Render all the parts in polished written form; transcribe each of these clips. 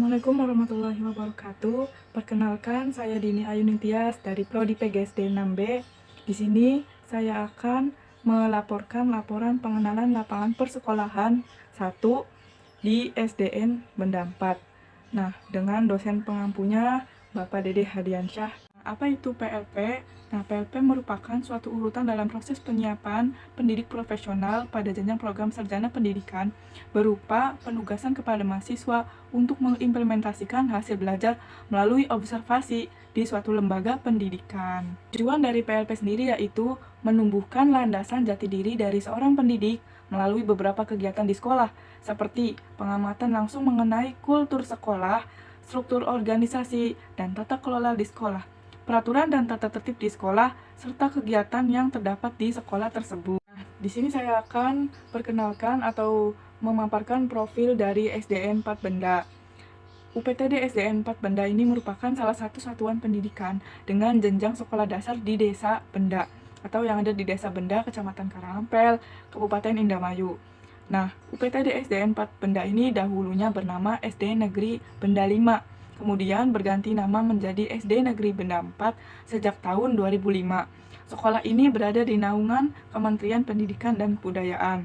Assalamualaikum warahmatullahi wabarakatuh. Perkenalkan, saya Dini Ayunintias dari Prodi PGSD 6B. Di sini saya akan melaporkan laporan pengenalan lapangan persekolahan 1 di SDN Benda 4. Nah, dengan dosen pengampunya Bapak Dede Hadiansyah. Apa itu PLP? Nah, PLP merupakan suatu urutan dalam proses penyiapan pendidik profesional pada jenjang program sarjana pendidikan berupa penugasan kepada mahasiswa untuk mengimplementasikan hasil belajar melalui observasi di suatu lembaga pendidikan. Tujuan dari PLP sendiri yaitu menumbuhkan landasan jati diri dari seorang pendidik melalui beberapa kegiatan di sekolah, seperti pengamatan langsung mengenai kultur sekolah, struktur organisasi, dan tata kelola di sekolah, peraturan dan tata tertib di sekolah, serta kegiatan yang terdapat di sekolah tersebut. Nah, di sini saya akan perkenalkan atau memaparkan profil dari SDN 4 Benda. UPTD SDN 4 Benda ini merupakan salah satu satuan pendidikan dengan jenjang sekolah dasar di Desa Benda, atau yang ada di Desa Benda, Kecamatan Karangampel, Kabupaten Indramayu. Nah, UPTD SDN 4 Benda ini dahulunya bernama SD Negeri Benda 5, kemudian berganti nama menjadi SD Negeri Benda 4 sejak tahun 2005. Sekolah ini berada di naungan Kementerian Pendidikan dan Kebudayaan.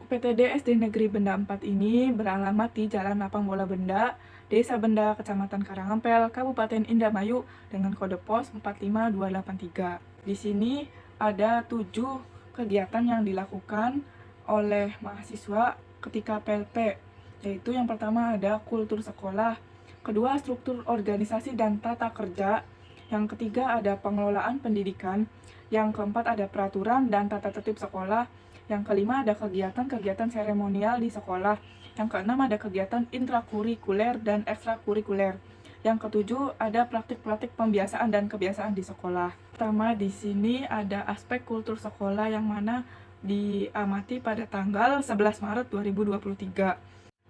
UPTD SD Negeri Benda 4 ini beralamat di Jalan Lapang Bola Benda, Desa Benda, Kecamatan Karangampel, Kabupaten Indramayu dengan kode pos 45283. Di sini ada 7 kegiatan yang dilakukan oleh mahasiswa ketika PLP, yaitu yang pertama ada kultur sekolah, kedua struktur organisasi dan tata kerja, yang ketiga ada pengelolaan pendidikan, yang keempat ada peraturan dan tata tertib sekolah, yang kelima ada kegiatan-kegiatan seremonial di sekolah, yang keenam ada kegiatan intrakurikuler dan ekstrakurikuler, yang ketujuh ada praktik-praktik pembiasaan dan kebiasaan di sekolah. Pertama di sini ada aspek kultur sekolah yang mana diamati pada tanggal 11 Maret 2023.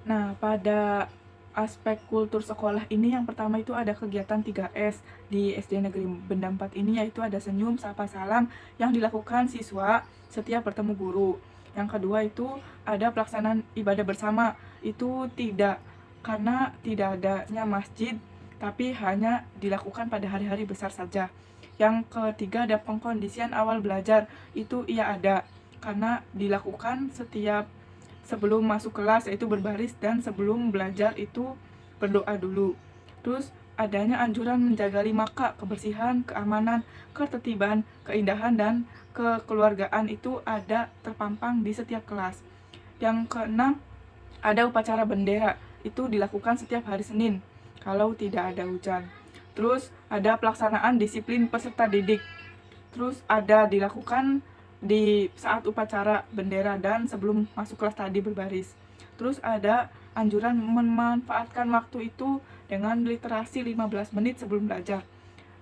Nah, pada aspek kultur sekolah ini yang pertama itu ada kegiatan 3S di SD Negeri Benda 4 ini, yaitu ada senyum, sapa, salam yang dilakukan siswa setiap bertemu guru. Yang kedua itu ada pelaksanaan ibadah bersama, itu tidak karena tidak adanya masjid, tapi hanya dilakukan pada hari-hari besar saja. Yang ketiga ada pengkondisian awal belajar, itu ia ada karena dilakukan setiap sebelum masuk kelas, yaitu berbaris, dan sebelum belajar itu berdoa dulu. Terus adanya anjuran menjaga 5K, kebersihan, keamanan, ketertiban, keindahan, dan kekeluargaan itu ada terpampang di setiap kelas. Yang keenam ada upacara bendera, itu dilakukan setiap hari Senin kalau tidak ada hujan. Terus ada pelaksanaan disiplin peserta didik, terus ada dilakukan di saat upacara bendera dan sebelum masuk kelas tadi berbaris. Terus ada anjuran memanfaatkan waktu itu dengan literasi 15 menit sebelum belajar.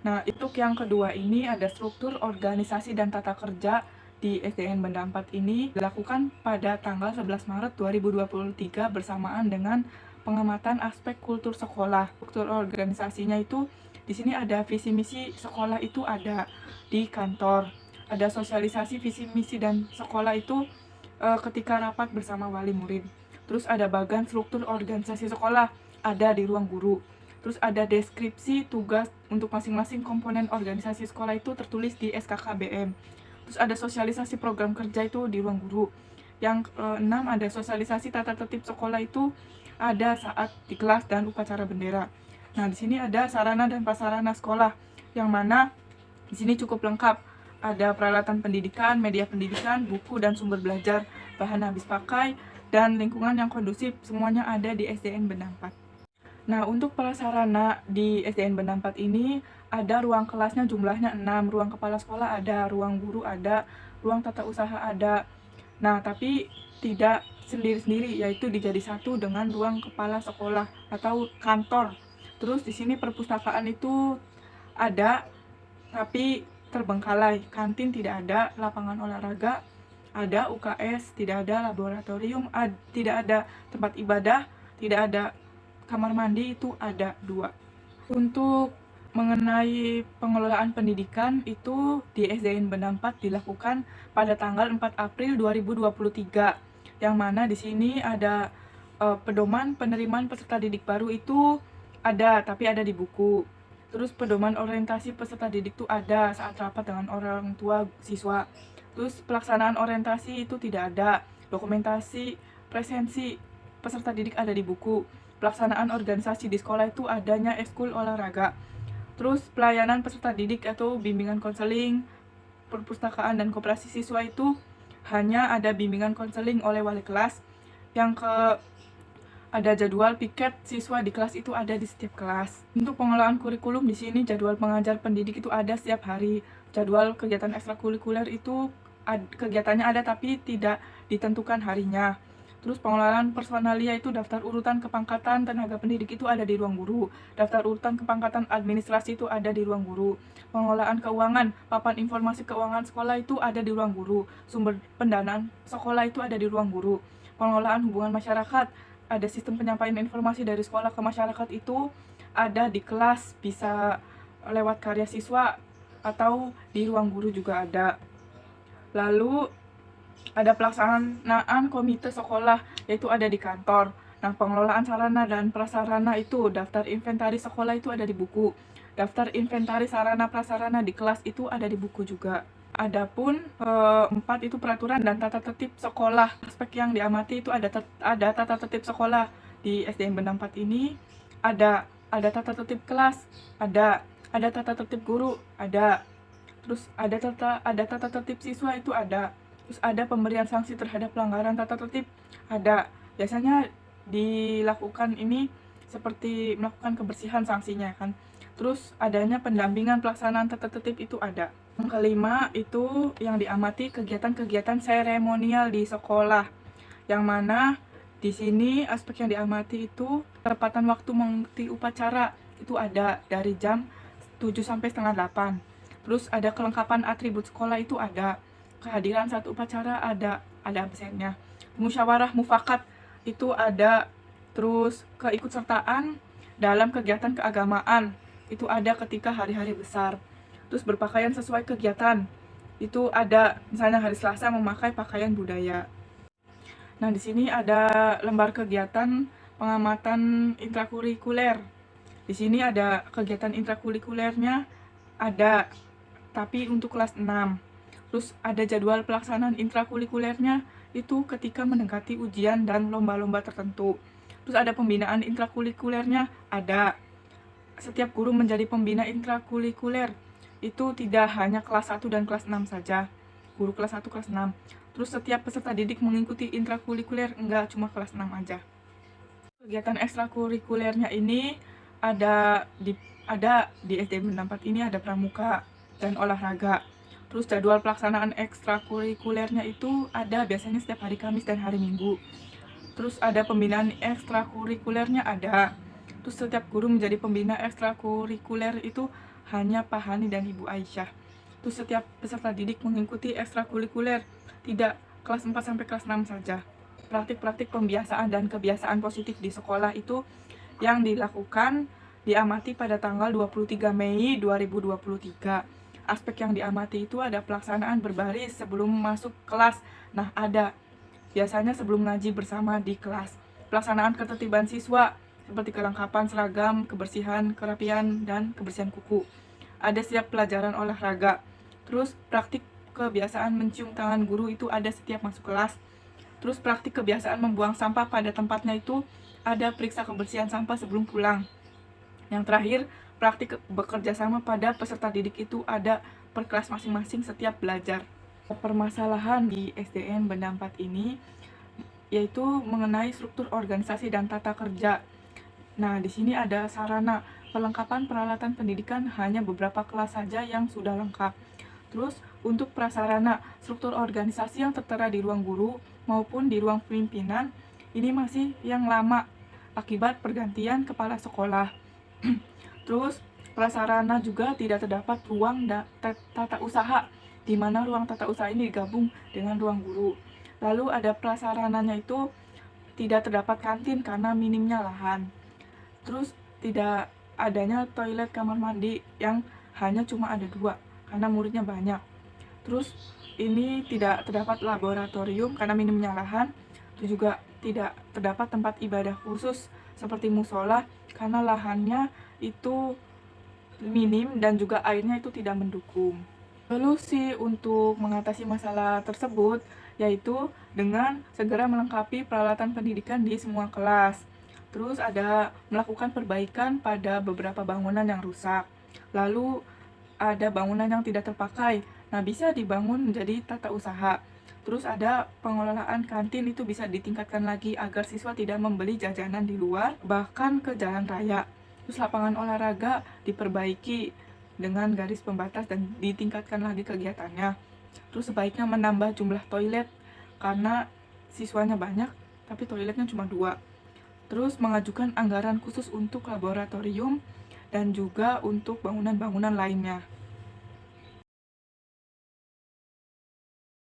Nah, untuk yang kedua ini ada struktur organisasi dan tata kerja di SDN Benda 4 ini dilakukan pada tanggal 11 Maret 2023 bersamaan dengan pengamatan aspek kultur sekolah. Struktur organisasinya itu di sini ada visi misi sekolah itu ada di kantor. Ada sosialisasi visi misi dan sekolah itu ketika rapat bersama wali murid. Terus ada bagan struktur organisasi sekolah ada di ruang guru. Terus ada deskripsi tugas untuk masing-masing komponen organisasi sekolah itu tertulis di SKKBM. Terus ada sosialisasi program kerja itu di ruang guru. Yang keenam ada sosialisasi tata tertib sekolah itu ada saat di kelas dan upacara bendera. Nah, di sini ada sarana dan prasarana sekolah yang mana di sini cukup lengkap. Ada peralatan pendidikan, media pendidikan, buku dan sumber belajar, bahan habis pakai, dan lingkungan yang kondusif, semuanya ada di SDN Benda 4. Nah, untuk prasarana di SDN Benda 4 ini ada ruang kelasnya jumlahnya 6, ruang kepala sekolah ada, ruang guru ada, ruang tata usaha ada. Nah, tapi tidak sendiri-sendiri, yaitu dijadi satu dengan ruang kepala sekolah atau kantor. Terus di sini perpustakaan itu ada, tapi terbengkalai. Kantin tidak ada, lapangan olahraga ada, UKS tidak ada, laboratorium tidak ada, tempat ibadah tidak ada, kamar mandi itu ada 2. Untuk mengenai pengelolaan pendidikan itu di SDN Benda 4 dilakukan pada tanggal 4 April 2023, yang mana di sini ada Pedoman penerimaan peserta didik baru itu ada, tapi ada di buku. Terus pedoman orientasi peserta didik itu ada saat rapat dengan orang tua siswa. Terus pelaksanaan orientasi itu tidak ada. Dokumentasi presensi peserta didik ada di buku. Pelaksanaan organisasi di sekolah itu adanya ekskul olahraga. Terus pelayanan peserta didik atau bimbingan konseling, perpustakaan dan koperasi siswa itu hanya ada bimbingan konseling oleh wali kelas. Yang ada jadwal piket siswa di kelas itu ada di setiap kelas. Untuk pengelolaan kurikulum di sini jadwal pengajar pendidik itu ada setiap hari. Jadwal kegiatan ekstrakurikuler itu kegiatannya ada tapi tidak ditentukan harinya. Terus pengelolaan personalia itu daftar urutan kepangkatan tenaga pendidik itu ada di ruang guru. Daftar urutan kepangkatan administrasi itu ada di ruang guru. Pengelolaan keuangan, papan informasi keuangan sekolah itu ada di ruang guru. Sumber pendanaan sekolah itu ada di ruang guru. Pengelolaan hubungan masyarakat, ada sistem penyampaian informasi dari sekolah ke masyarakat itu ada di kelas, bisa lewat karya siswa atau di ruang guru juga ada. Lalu ada pelaksanaan komite sekolah, yaitu ada di kantor. Nah, pengelolaan sarana dan prasarana itu, daftar inventaris sekolah itu ada di buku. Daftar inventaris sarana prasarana di kelas itu ada di buku juga. Adapun 4 itu peraturan dan tata tertib sekolah. Aspek yang diamati itu ada tata tertib sekolah di SDN Benda 4 ini. Ada tata tertib kelas, ada tata tertib guru, ada. Terus ada tata tertib siswa itu ada. Terus ada pemberian sanksi terhadap pelanggaran tata tertib, ada. Biasanya dilakukan ini seperti melakukan kebersihan sanksinya kan. Terus adanya pendampingan pelaksanaan tata tertib itu ada. Yang kelima itu yang diamati kegiatan-kegiatan seremonial di sekolah. Yang mana di sini aspek yang diamati itu ketepatan waktu mengikuti upacara itu ada dari jam 7 sampai setengah 8. Terus ada kelengkapan atribut sekolah itu ada. Kehadiran saat upacara ada absennya. Musyawarah mufakat itu ada. Terus keikutsertaan dalam kegiatan keagamaan itu ada ketika hari-hari besar. Terus berpakaian sesuai kegiatan itu ada, misalnya hari Selasa memakai pakaian budaya. Nah, di sini ada lembar kegiatan pengamatan intrakurikuler. Di sini ada kegiatan intrakurikulernya ada, tapi untuk kelas 6. Terus ada jadwal pelaksanaan intrakurikulernya itu ketika mendekati ujian dan lomba-lomba tertentu. Terus ada pembinaan intrakurikulernya ada. Setiap guru menjadi pembina intrakurikuler. Itu tidak hanya kelas 1 dan kelas 6 saja. Guru kelas 1, kelas 6. Terus setiap peserta didik mengikuti intrakurikuler, enggak cuma kelas 6 aja. Kegiatan ekstrakurikulernya ini ada di SDN Benda 4 ini ada pramuka dan olahraga. Terus jadwal pelaksanaan ekstrakurikulernya itu ada biasanya setiap hari Kamis dan hari Minggu. Terus ada pembinaan ekstrakurikulernya ada. Terus setiap guru menjadi pembina ekstrakurikuler itu hanya Pak Hani dan Ibu Aisyah. Terus setiap peserta didik mengikuti ekstrakurikuler, tidak kelas 4 sampai kelas 6 saja. Praktik-praktik pembiasaan dan kebiasaan positif di sekolah itu yang dilakukan diamati pada tanggal 23 Mei 2023. Aspek yang diamati itu ada pelaksanaan berbaris sebelum masuk kelas. Nah, ada biasanya sebelum ngaji bersama di kelas. Pelaksanaan ketertiban siswa seperti kelengkapan seragam, kebersihan, kerapian, dan kebersihan kuku. Ada setiap pelajaran olahraga. Terus praktik kebiasaan mencium tangan guru itu ada setiap masuk kelas. Terus praktik kebiasaan membuang sampah pada tempatnya itu ada periksa kebersihan sampah sebelum pulang. Yang terakhir, praktik bekerja sama pada peserta didik itu ada per kelas masing-masing setiap belajar. Permasalahan di SDN Benda 4 ini yaitu mengenai struktur organisasi dan tata kerja. Nah, di sini ada sarana pelengkapan peralatan pendidikan hanya beberapa kelas saja yang sudah lengkap. Terus, untuk prasarana struktur organisasi yang tertera di ruang guru maupun di ruang pimpinan, ini masih yang lama akibat pergantian kepala sekolah. Terus, prasarana juga tidak terdapat ruang tata usaha, di mana ruang tata usaha ini digabung dengan ruang guru. Lalu ada prasarananya itu tidak terdapat kantin karena minimnya lahan. Terus tidak adanya toilet kamar mandi yang hanya cuma ada 2 karena muridnya banyak. Terus ini tidak terdapat laboratorium karena minimnya lahan. Itu juga tidak terdapat tempat ibadah khusus seperti musola karena lahannya itu minim dan juga airnya itu tidak mendukung. Solusi untuk mengatasi masalah tersebut yaitu dengan segera melengkapi peralatan pendidikan di semua kelas. Terus ada melakukan perbaikan pada beberapa bangunan yang rusak. Lalu ada bangunan yang tidak terpakai. Nah, bisa dibangun menjadi tata usaha. Terus ada pengelolaan kantin itu bisa ditingkatkan lagi agar siswa tidak membeli jajanan di luar, bahkan ke jalan raya. Terus lapangan olahraga diperbaiki dengan garis pembatas dan ditingkatkan lagi kegiatannya. Terus sebaiknya menambah jumlah toilet karena siswanya banyak tapi toiletnya cuma 2. Terus mengajukan anggaran khusus untuk laboratorium dan juga untuk bangunan-bangunan lainnya.